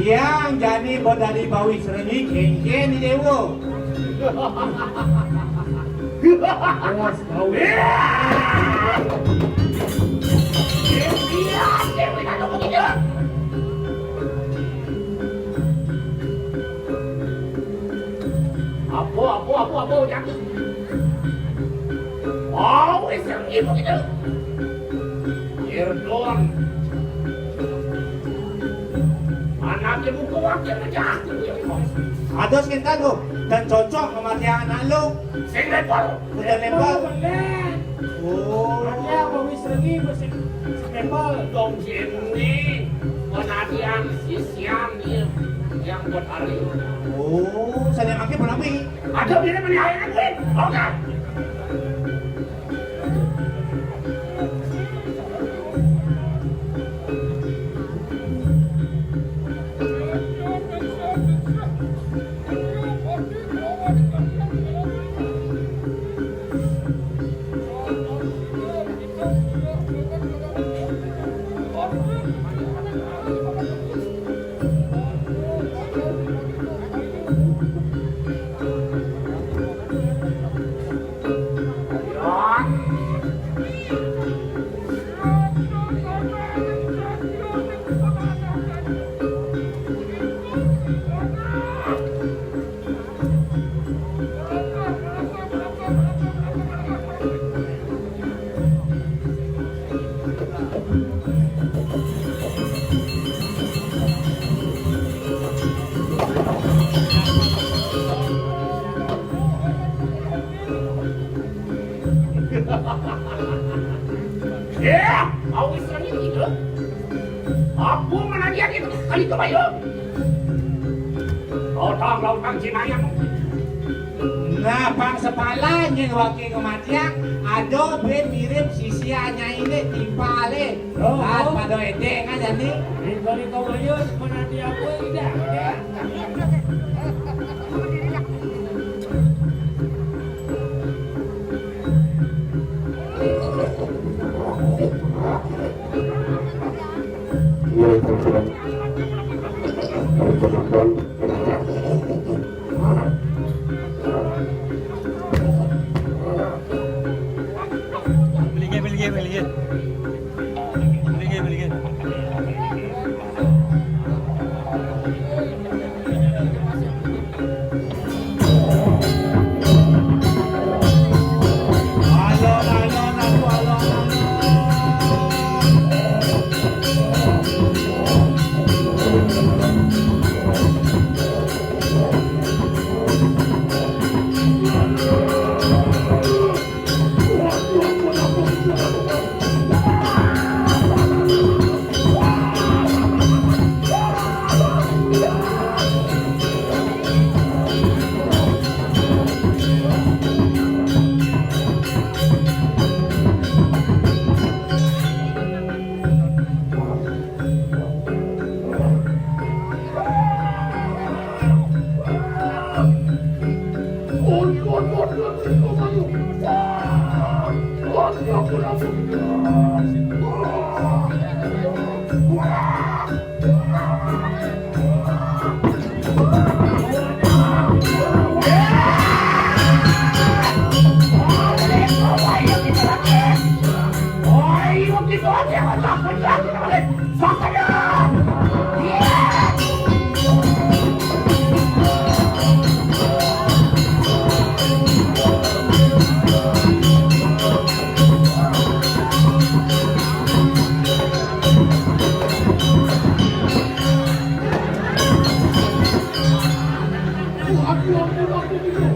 Yang jadi bodari bawi sereni kengken di dewo. Awas kau. Apa jak. Oh, iseng ibu gitu. Irdon. Anak ibu ko wakil na jak. Ados kita do dan cocok kematian anak lu. Sing lepol. Udah lempar. Oh. Ada bawi serengi masih sepepal. Dong sini. Penadian sisian dia yang buat hari. Oh, saya makin menawi. Ada dia meniayakan gue. Oke. Ya, awis lagi itu. Aku menadian itu kali itu bayu. Lautang Cinayang. Nah, pang sepalanya wakil kematian. Ado ben mirip sisianya ini timpale. Kan pada edeng aja nih. Dari kau bayu menadi aku tidak. Beli. Aku